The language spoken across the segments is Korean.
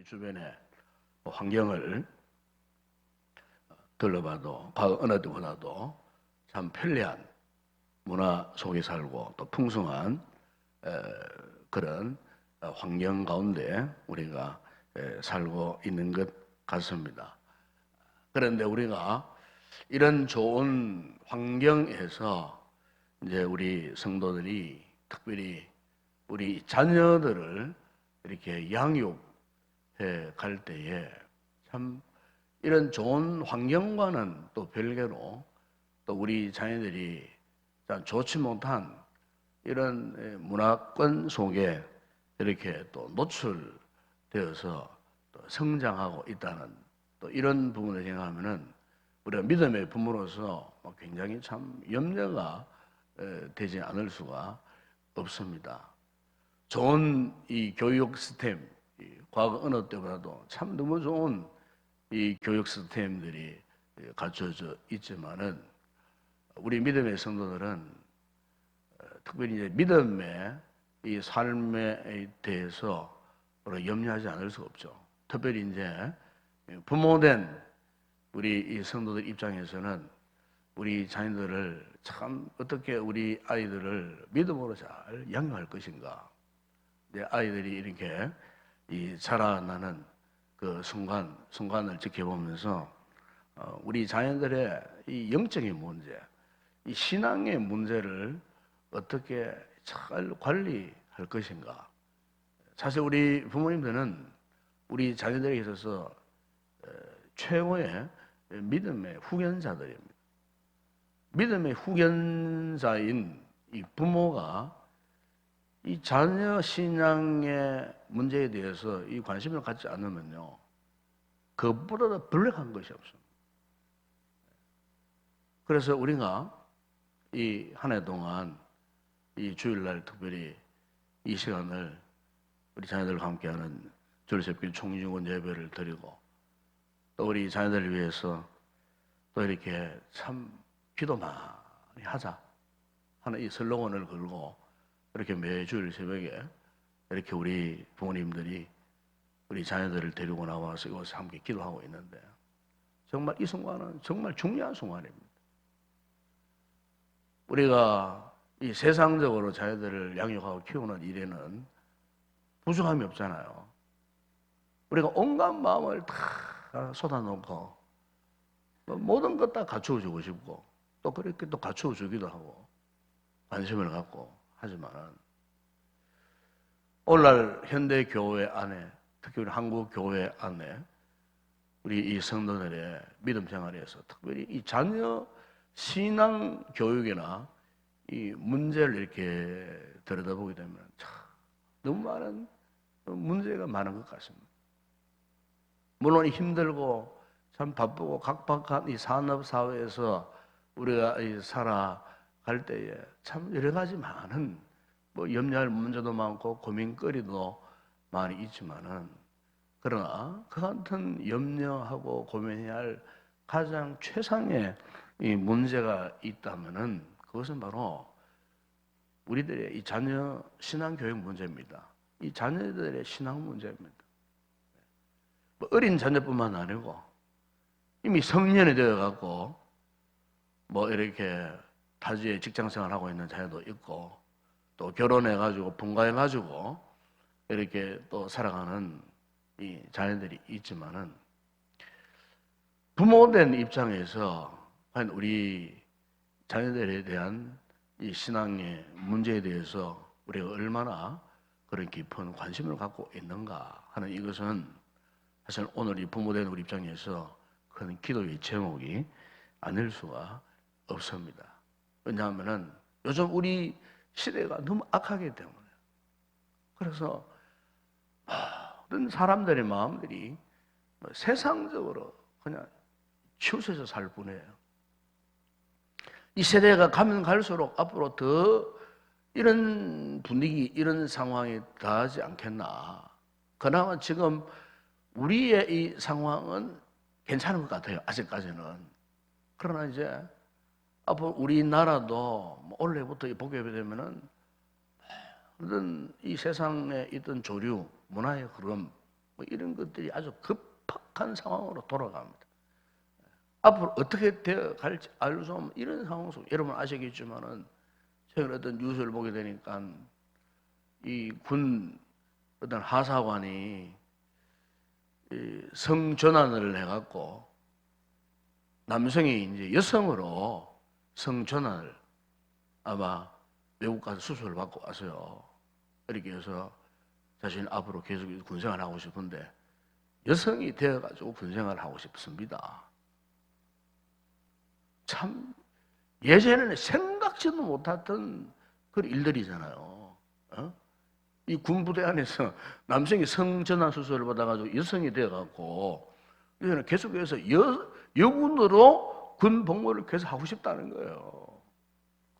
우리 주변의 환경을 둘러봐도 과거 어느 때보다도 참 편리한 문화 속에 살고 또 풍성한 그런 환경 가운데 우리가 살고 있는 것 같습니다. 그런데 우리가 이런 좋은 환경에서 이제 우리 성도들이 특별히 우리 자녀들을 이렇게 양육해 갈 때에 참 이런 좋은 환경과는 또 별개로 또 우리 자녀들이 좋지 못한 이런 문화권 속에 이렇게 또 노출되어서 또 성장하고 있다는 또 이런 부분을 생각하면은 우리가 믿음의 부모로서 굉장히 참 염려가 되지 않을 수가 없습니다. 좋은 이 교육 시스템, 과거 어느 때보다도 참 너무 좋은 이 교육 시스템들이 갖춰져 있지만은 우리 믿음의 성도들은 특별히 이제 믿음의 이 삶에 대해서 염려하지 않을 수 없죠. 특별히 이제 부모된 우리 이 성도들 입장에서는 우리 자녀들을 참 어떻게 우리 아이들을 믿음으로 잘 양육할 것인가. 내 아이들이 이렇게 이 자라나는 그 순간을 지켜보면서 우리 자녀들의 이 영적인 문제, 이 신앙의 문제를 어떻게 잘 관리할 것인가. 사실 우리 부모님들은 우리 자녀들에게 있어서 최고의 믿음의 후견자들입니다. 믿음의 후견자인 이 부모가 이 자녀 신앙의 문제에 대해서 이 관심을 갖지 않으면요, 그것보다 더 불행한 것이 없습니다. 그래서 우리가 이 한 해 동안 이 주일날 특별히 이 시간을 우리 자녀들과 함께하는 주일새벽 총중원 예배를 드리고 또 우리 자녀들을 위해서 또 이렇게 참 기도 많이 하자 하는 이 슬로건을 걸고 이렇게 매주일 새벽에 이렇게 우리 부모님들이 우리 자녀들을 데리고 나와서 이곳에 함께 기도하고 있는데 정말 이 순간은 정말 중요한 순간입니다. 우리가 이 세상적으로 자녀들을 양육하고 키우는 일에는 부족함이 없잖아요. 우리가 온갖 마음을 다 쏟아놓고 모든 것 다 갖추어주고 싶고 또 그렇게 또 갖추어주기도 하고 관심을 갖고 하지만은 오늘날 현대 교회 안에 특히 우리 한국 교회 안에 우리 이 성도들의 믿음 생활에서 특별히 이 자녀 신앙 교육이나 이 문제를 이렇게 들여다보게 되면 참 너무 많은 문제가 많은 것 같습니다. 물론 힘들고 참 바쁘고 각박한 이 산업 사회에서 우리가 살아갈 때에 참 여러 가지 많은 염려할 문제도 많고 고민거리도 많이 있지만은 그러나 그 같은 염려하고 고민해야 할 가장 최상의 이 문제가 있다면은 그것은 바로 우리들의 이 자녀 신앙 교육 문제입니다. 이 자녀들의 신앙 문제입니다. 어린 자녀뿐만 아니고 이미 성년이 되어갖고 이렇게 타지에 직장생활하고 있는 자녀도 있고 또 결혼해가지고 분가해가지고 이렇게 또 살아가는 이 자녀들이 있지만은 부모된 입장에서 과연 우리 자녀들에 대한 이 신앙의 문제에 대해서 우리가 얼마나 그런 깊은 관심을 갖고 있는가 하는 이것은 사실 오늘 이 부모된 우리 입장에서 큰 기도의 제목이 아닐 수가 없습니다. 왜냐하면은 요즘 우리 시대가 너무 악하기 때문에 그래서 모든 사람들의 마음들이 세상적으로 그냥 치우쳐져 살 뿐이에요. 이 세대가 가면 갈수록 앞으로 더 이런 분위기, 이런 상황이 더하지 않겠나. 그나마 지금 우리의 이 상황은 괜찮은 것 같아요. 아직까지는. 그러나 이제 앞으로 우리나라도 올해부터 보게 되면은 모든 이 세상에 있던 조류, 문화의 흐름, 뭐 이런 것들이 아주 급박한 상황으로 돌아갑니다. 앞으로 어떻게 되어 갈지 알 수 없는 이런 상황 속 여러분 아시겠지만은 최근 어떤 뉴스를 보게 되니까 이 군 어떤 하사관이 성전환을 해갖고 남성이 이제 여성으로 성전환을 아마 외국 가서 수술을 받고 와서요. 이렇게 해서 자신 앞으로 계속 군생활을 하고 싶은데 여성이 되어가지고 군생활을 하고 싶습니다. 참 예전에는 생각지도 못했던 그런 일들이잖아요. 이 군부대 안에서 남성이 성전환 수술을 받아가지고 여성이 되어갖고 이제는 계속해서 여군으로 군 복무를 계속 하고 싶다는 거예요.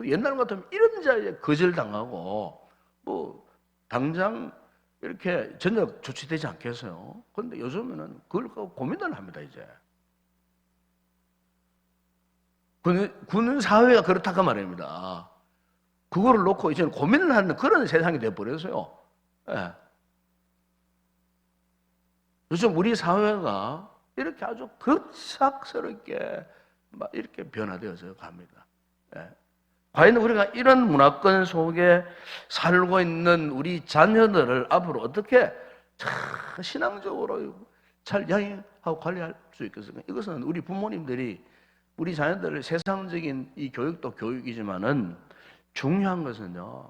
옛날 같으면 이런 자리에 거절당하고 뭐 당장 이렇게 전역 조치되지 않겠어요? 그런데 요즘에는 그걸 고민을 합니다. 이제 군 사회가 그렇다고 말입니다. 그거를 놓고 이제는 고민을 하는 그런 세상이 돼버렸어요. 예. 요즘 우리 사회가 이렇게 아주 급작스럽게 막 이렇게 변화되어서 갑니다. 예. 과연 우리가 이런 문화권 속에 살고 있는 우리 자녀들을 앞으로 어떻게 신앙적으로 잘 양육하고 관리할 수 있겠습니까? 이것은 우리 부모님들이 우리 자녀들을 세상적인 이 교육도 교육이지만은 중요한 것은요,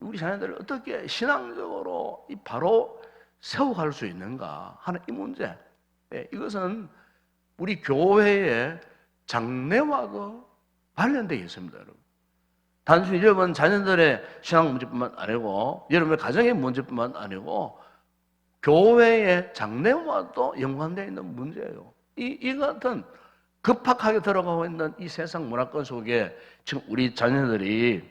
우리 자녀들을 어떻게 신앙적으로 바로 세워갈 수 있는가 하는 이 문제. 이것은 우리 교회의 장래와도 관련되어 있습니다, 여러분. 단순히 여러분 자녀들의 신앙 문제뿐만 아니고 여러분의 가정의 문제뿐만 아니고 교회의 장래와도 연관되어 있는 문제예요. 이 같은 급박하게 들어가고 있는 이 세상 문화권 속에 지금 우리 자녀들이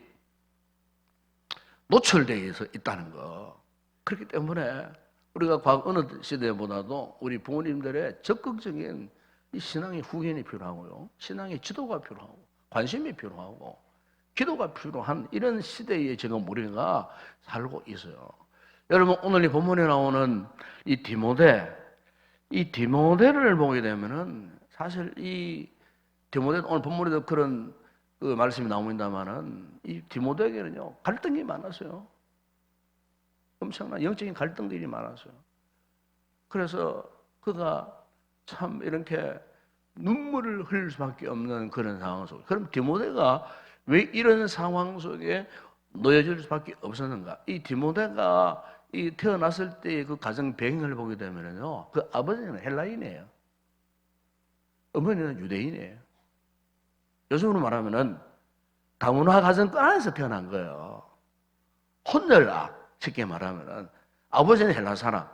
노출되어 있다는 거. 그렇기 때문에 우리가 과거 어느 시대보다도 우리 부모님들의 적극적인 이 신앙의 후견이 필요하고요. 신앙의 지도가 필요하고 관심이 필요하고 기도가 필요한 이런 시대에 지금 우리가 살고 있어요. 여러분 오늘 이 본문에 나오는 이 디모데를 보게 되면은 사실 이 디모데 오늘 본문에도 그런 그 말씀이 나옵니다만은 이 디모데에게는요 갈등이 많았어요. 엄청난 영적인 갈등들이 많았어요. 그래서 그가 참 이렇게 눈물을 흘릴 수밖에 없는 그런 상황 속에 그럼 디모데가 왜 이런 상황 속에 놓여질 수밖에 없었는가? 이 디모데가 이 태어났을 때의 그 가정 배경을 보게 되면요, 그 아버지는 헬라인이에요. 어머니는 유대인이에요. 요즘으로 말하면은 다문화 가정 안에서 태어난 거예요. 혼혈아 쉽게 말하면은 아버지는 헬라 사람,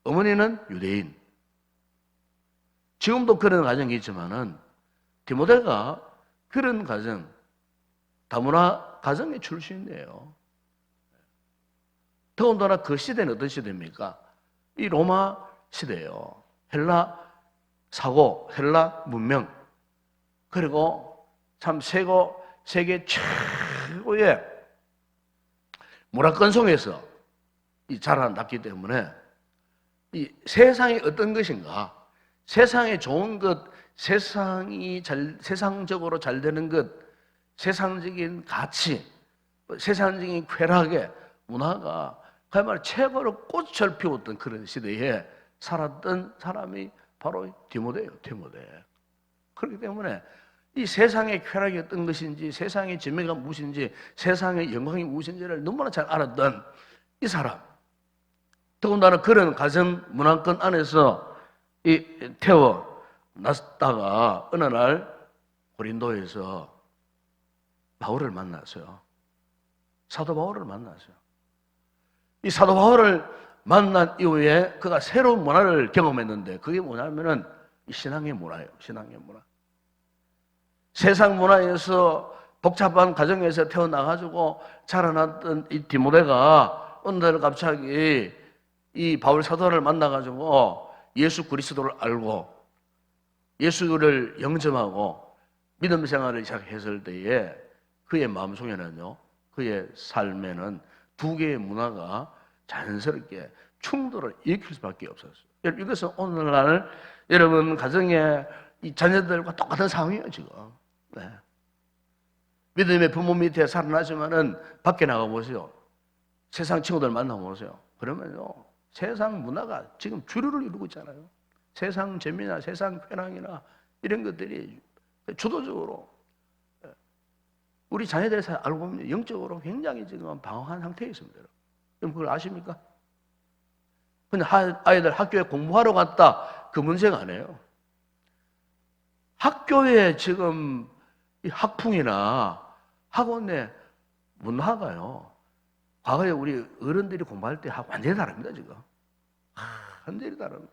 어머니는 유대인. 지금도 그런 가정이 있지만은 디모데가 그런 가정, 다문화 가정의 출신이에요. 더군다나 그 시대는 어떤 시대입니까? 이 로마 시대예요. 헬라 사고, 헬라 문명, 그리고 참 세계 최고의 문화권 속에서 자라났기 때문에 이 세상이 어떤 것인가, 세상에 좋은 것, 세상적으로 잘 되는 것, 세상적인 가치, 세상적인 쾌락의 문화가 그야말로 최고로 꽃을 피웠던 그런 시대에 살았던 사람이 바로 디모데예요. 디모데. 그렇기 때문에 이 세상의 쾌락이 어떤 것인지, 세상의 재미가 무엇인지, 세상의 영광이 무엇인지를 너무나 잘 알았던 이 사람. 더군다나 그런 가정 문화권 안에서 태어났다가 어느 날 고린도에서 바울을 만났어요. 사도 바울을 만났어요. 이 사도 바울을 만난 이후에 그가 새로운 문화를 경험했는데 그게 뭐냐면은 신앙의 문화예요. 신앙의 문화. 세상 문화에서 복잡한 가정에서 태어나가지고 자라났던 이 디모데가 어느 날 갑자기 이 바울 사도를 만나가지고 예수 그리스도를 알고 예수를 영접하고 믿음 생활을 시작했을 때에 그의 마음속에는요, 그의 삶에는 두 개의 문화가 자연스럽게 충돌을 일으킬 수밖에 없었어요. 여러분, 이것은 오늘날 여러분 가정의 이 자녀들과 똑같은 상황이에요, 지금. 네. 믿음의 부모 밑에 살아나지만은 밖에 나가 보세요. 세상 친구들 만나 보세요. 그러면요, 세상 문화가 지금 주류를 이루고 있잖아요. 세상 재미나 세상 쾌락이나 이런 것들이 주도적으로 우리 자녀들의 삶을 알고 보면 영적으로 굉장히 지금 방황한 상태에 있습니다. 여러분 그걸 아십니까? 근데 아이들 학교에 공부하러 갔다, 그 문제가 아니에요. 학교에 지금 이 학풍이나 학원 내 문화가요, 과거에 우리 어른들이 공부할 때 하고 완전히 다릅니다, 지금. 완전히 다릅니다.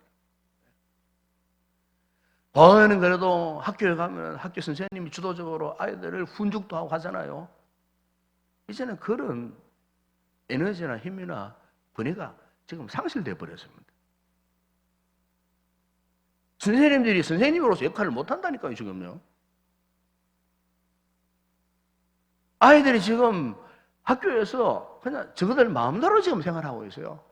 과거에는 그래도 학교에 가면 학교 선생님이 주도적으로 아이들을 훈육도 하고 하잖아요. 이제는 그런 에너지나 힘이나 분위기가 지금 상실되어 버렸습니다. 선생님들이 선생님으로서 역할을 못 한다니까요, 지금요. 아이들이 지금 학교에서 그냥 저거들 마음대로 지금 생활하고 있어요.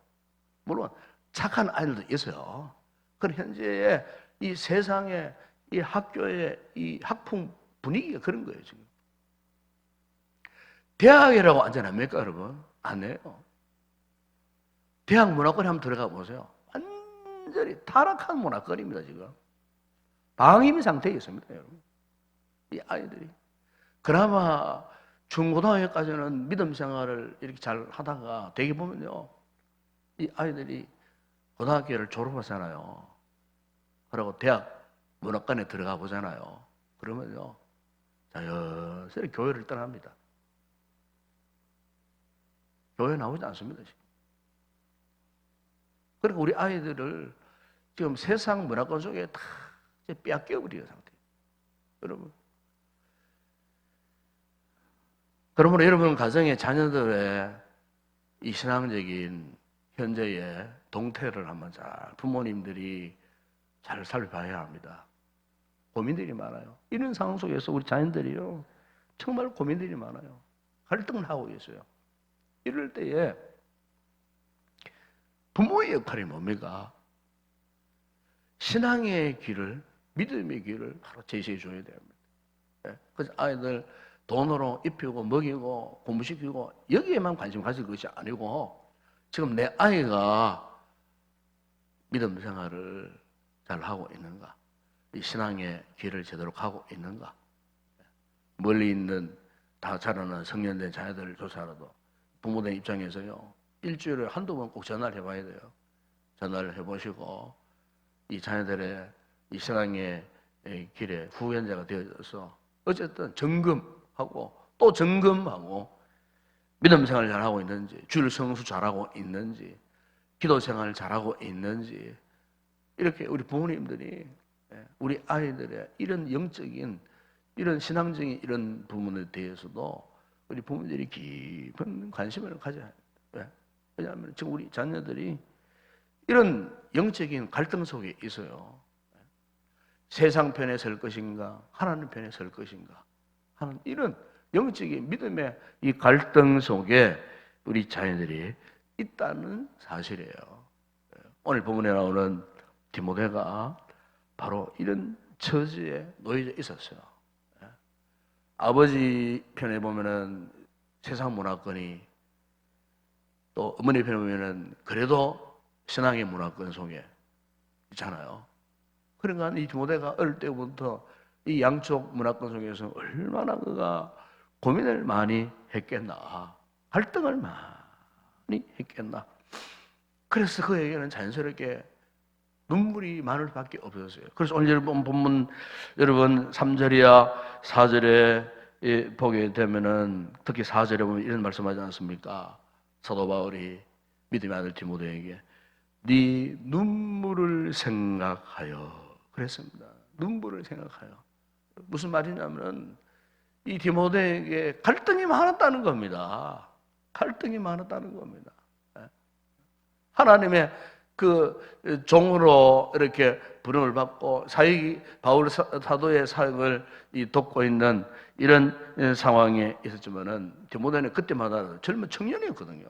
물론 착한 아이들도 있어요. 그런 현재의 이 세상의 이 학교의 이 학풍 분위기가 그런 거예요, 지금. 대학이라고 안전합니까, 여러분? 안 해요. 대학 문화권에 한번 들어가 보세요. 완전히 타락한 문화권입니다, 지금. 방임 상태에 있습니다, 여러분. 이 아이들이. 그나마 중고등학교까지는 믿음 생활을 이렇게 잘 하다가 되게 보면요, 이 아이들이 고등학교를 졸업하잖아요. 그리고 대학 문화권에 들어가 보잖아요. 그러면요, 자연스레 교회를 떠납니다. 교회 나오지 않습니다, 지금. 그러니까 우리 아이들을 지금 세상 문화권 속에 다 빼앗겨버리는 상태예요. 여러분. 그러므로 여러분 가정의 자녀들의 이 신앙적인 현재의 동태를 한번 잘 부모님들이 잘 살펴봐야 합니다. 고민들이 많아요. 이런 상황 속에서 우리 자녀들이요, 정말 고민들이 많아요. 갈등을 하고 있어요. 이럴 때에 부모의 역할이 뭡니까? 신앙의 길을, 믿음의 길을 바로 제시해 줘야 됩니다. 그래서 아이들 돈으로 입히고 먹이고 공부시키고 여기에만 관심 가질 것이 아니고, 지금 내 아이가 믿음 생활을 잘 하고 있는가, 이 신앙의 길을 제대로 가고 있는가, 멀리 있는 다 자라는 성년된 자녀들을 조사라도 부모된 입장에서요, 일주일에 한두 번 꼭 전화를 해봐야 돼요. 전화를 해보시고 이 자녀들의 이 신앙의 길에 후견자가 되어져서 어쨌든 점검하고 또 점검하고 믿음 생활을 잘하고 있는지, 주일 성수 잘하고 있는지, 기도 생활을 잘하고 있는지, 이렇게 우리 부모님들이 우리 아이들의 이런 영적인, 이런 신앙적인 이런 부분에 대해서도 우리 부모님들이 깊은 관심을 가져야 해요. 왜냐하면 지금 우리 자녀들이 이런 영적인 갈등 속에 있어요. 세상 편에 설 것인가, 하나님 편에 설 것인가 하는 이런 영적인 믿음의 이 갈등 속에 우리 자녀들이 있다는 사실이에요. 오늘 본문에 나오는 디모데가 바로 이런 처지에 놓여져 있었어요. 아버지 편에 보면은 세상 문화권이, 또 어머니 편에 보면은 그래도 신앙의 문화권 속에 있잖아요. 그러니까 이 디모데가 어릴 때부터 이 양쪽 문화권 속에서 얼마나 그가 고민을 많이 했겠나, 갈등을 많이 했겠나. 그래서 그에게는 자연스럽게 눈물이 많을 수밖에 없었어요. 그래서 오늘 여러분 본문 여러분 3절이야 4절에 보게 되면은 특히 4절에 보면 이런 말씀하지 않습니까? 사도 바울이 믿음의 아들 디모데에게 네 눈물을 생각하여 그랬습니다. 눈물을 생각하여. 무슨 말이냐면 이 디모데에게 갈등이 많았다는 겁니다. 갈등이 많았다는 겁니다. 하나님의 그 종으로 이렇게 부름을 받고 바울 사도의 사역을 돕고 있는 이런 상황에 있었지만은 디모데는 그때마다 젊은 청년이었거든요.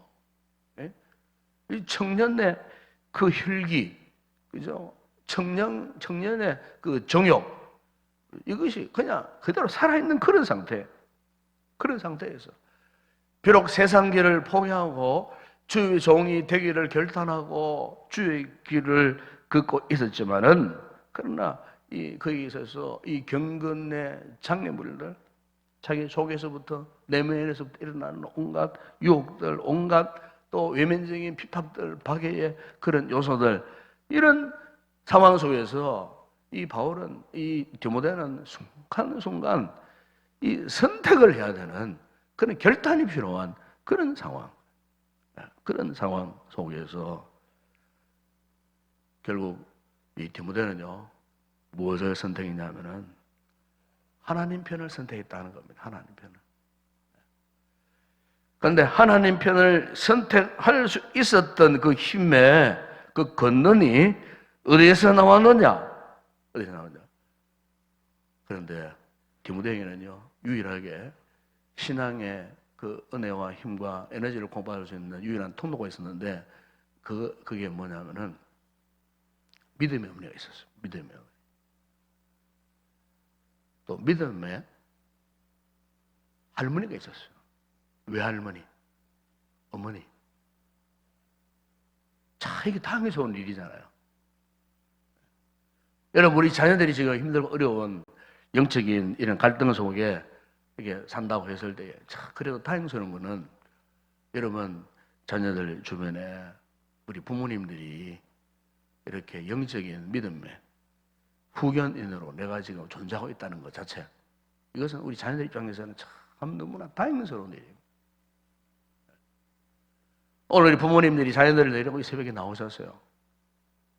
이 청년의 그 혈기, 그죠? 청년의 그 정욕, 이것이 그냥 그대로 살아있는 그런 상태, 그런 상태에서 비록 세상길을 포기하고 주의 종이 되기를 결단하고 주의 길을 걷고 있었지만은, 그러나 거기에 있어서 이 경건의 장애물들, 자기 속에서부터 내면에서부터 일어나는 온갖 유혹들, 온갖 또 외면적인 핍박들, 박해의 그런 요소들, 이런 상황 속에서 이 바울은, 이 디모데는 순간순간 이 선택을 해야 되는 그런 결단이 필요한 그런 상황 속에서 결국 이 디모데는요, 무엇을 선택했냐면은 하나님 편을 선택했다는 겁니다. 하나님 편을. 그런데 하나님 편을 선택할 수 있었던 그 힘의 그 근원이 어디에서 나왔느냐? 어디서 나왔냐? 그런데 디모데에게는요, 유일하게 신앙의 그 은혜와 힘과 에너지를 공부할 수 있는 유일한 통로가 있었는데, 그게 뭐냐면은 믿음의 은혜가 있었어요. 믿음의 은혜. 또 믿음의 할머니가 있었어요. 외할머니, 어머니. 자, 이게 당에서 온 일이잖아요. 여러분, 우리 자녀들이 지금 힘들고 어려운 영적인 이런 갈등 속에 이렇게 산다고 했을 때, 자, 그래도 다행스러운 거는, 여러분 자녀들 주변에 우리 부모님들이 이렇게 영적인 믿음의 후견인으로 내가 지금 존재하고 있다는 것 자체, 이것은 우리 자녀들 입장에서는 참 너무나 다행스러운 일입니다. 오늘 부모님들이 자녀들을 데리고 이 새벽에 나오셨어요.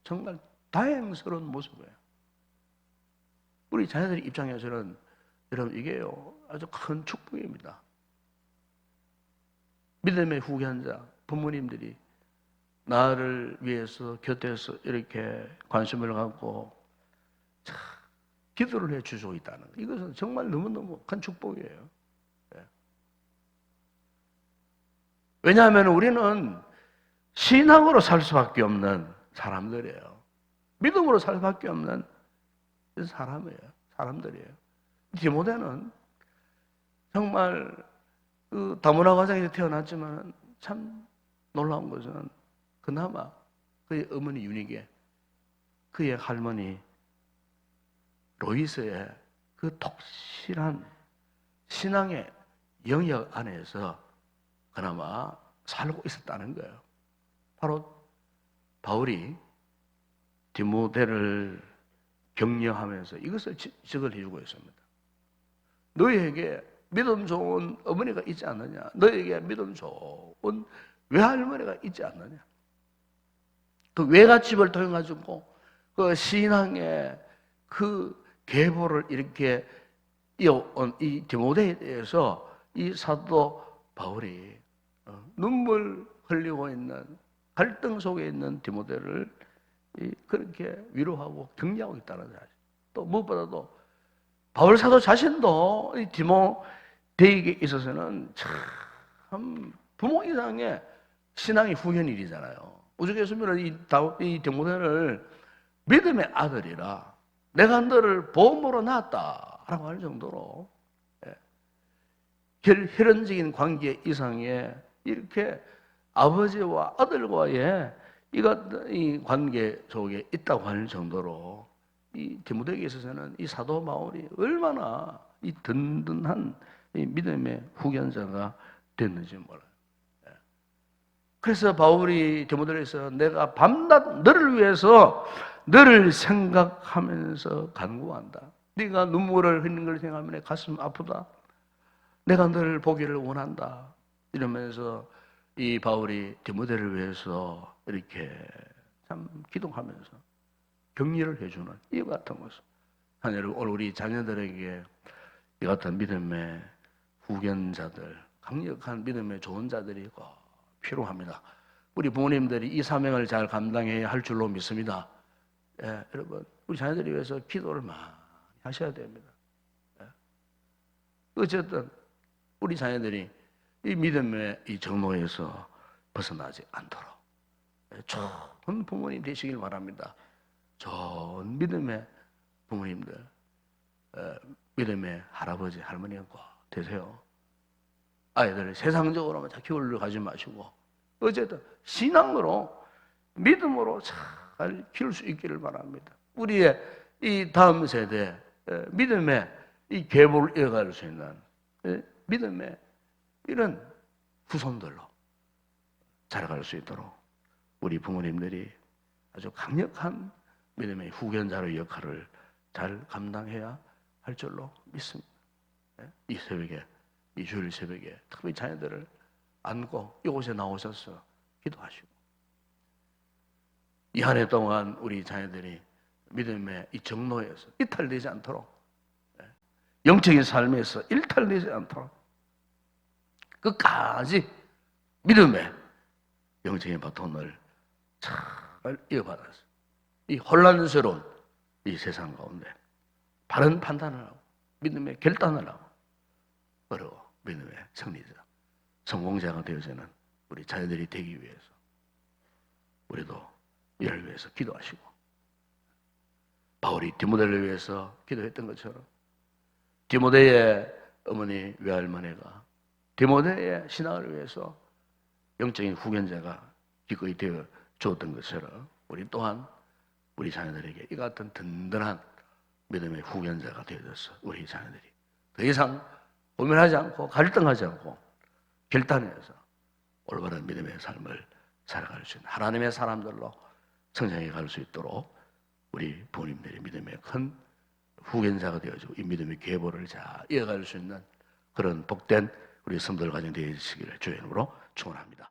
정말 다행스러운 모습이에요. 우리 자녀들 입장에서는 여러분, 이게요, 아주 큰 축복입니다. 믿음의 후견자, 부모님들이 나를 위해서 곁에서 이렇게 관심을 갖고 참 기도를 해 주시고 있다는 것, 이것은 정말 너무너무 큰 축복이에요. 네. 왜냐하면 우리는 신앙으로 살 수밖에 없는 사람들이에요. 믿음으로 살 수밖에 없는 사람들이에요. 디모데는 정말 그 다문화 가정에서 태어났지만 참 놀라운 것은, 그나마 그의 어머니 유니게, 그의 할머니 로이스의 그 독실한 신앙의 영역 안에서 그나마 살고 있었다는 거예요. 바로 바울이 디모데를 격려하면서 이것을 지적을 해주고 있습니다. 너희에게 믿음 좋은 어머니가 있지 않느냐? 너희에게 믿음 좋은 외할머니가 있지 않느냐? 그 외갓집을 통해가지고 그 신앙의 그 계보를 이렇게 이어온 이 디모데에 대해서 이 사도 바울이 눈물 흘리고 있는, 갈등 속에 있는 디모데를 그렇게 위로하고 격려하고 있다는 사실. 또 무엇보다도 바울 사도 자신도 이 디모데에게 있어서는 참 부모 이상의 신앙의 후견일이잖아요. 오죽했으면 이 디모데를 믿음의 아들이라, 내가 너를 보험으로 낳았다라고 할 정도로 혈연적인 관계 이상의 이렇게 아버지와 아들과의 이 관계 속에 있다고 할 정도로 이 디모데에게 있어서는 이 사도 바울이 얼마나 이 든든한 이 믿음의 후견자가 됐는지 몰라요. 그래서 바울이 디모데에서 내가 밤낮 너를 위해서 너를 생각하면서 간구한다. 네가 눈물을 흘리는 걸 생각하면 내 가슴 아프다. 내가 너를 보기를 원한다. 이러면서 이 바울이 디모데를 위해서 이렇게 참 기도하면서 격려를 해주는 이와 같은 모습. 하나님, 오늘 우리 자녀들에게 이 같은 믿음의 후견자들, 강력한 믿음의 좋은 자들이 꼭 필요합니다. 우리 부모님들이 이 사명을 잘 감당해야 할 줄로 믿습니다. 예, 여러분, 우리 자녀들을 위해서 기도를 많이 하셔야 됩니다. 예. 어쨌든 우리 자녀들이 이 믿음의 이 정로에서 벗어나지 않도록 좋은 부모님 되시길 바랍니다. 좋은 믿음의 부모님들, 믿음의 할아버지, 할머니가 꼭 되세요. 아이들을 세상적으로만 잘 키우려 가지 마시고 어쨌든 신앙으로 믿음으로 잘 키울 수 있기를 바랍니다. 우리의 이 다음 세대 믿음의 이 계보를 이어갈 수 있는 믿음의 이런 후손들로 자라갈 수 있도록 우리 부모님들이 아주 강력한 믿음의 후견자의 역할을 잘 감당해야 할 줄로 믿습니다. 이 새벽에, 이 주일 새벽에 특별히 자녀들을 안고 이곳에 나오셔서 기도하시고 이 한 해 동안 우리 자녀들이 믿음의 이 정로에서 이탈되지 않도록, 영적인 삶에서 일탈되지 않도록 끝까지 믿음의 영적인 바톤을 잘 이어받아서 이 혼란스러운 이 세상 가운데 바른 판단을 하고 믿음의 결단을 하고 어려워 믿음의 승리자, 성공자가 되어지는 우리 자녀들이 되기 위해서 우리도 이를 위해서 기도하시고, 바울이 디모데를 위해서 기도했던 것처럼 디모데의 어머니 외할머니가 디모데의 신앙을 위해서 영적인 후견자가 기꺼이 되어 주었던 것처럼 우리 또한 우리 자녀들에게 이 같은 든든한 믿음의 후견자가 되어져서 우리 자녀들이 더 이상 고민하지 않고 갈등하지 않고 결단해서 올바른 믿음의 삶을 살아갈 수 있는 하나님의 사람들로 성장해 갈 수 있도록 우리 부모님들이 믿음의 큰 후견자가 되어지고 이 믿음의 계보를 잘 이어갈 수 있는 그런 복된 우리 성도들 가정 되시기를 주의 이름으로 축원합니다.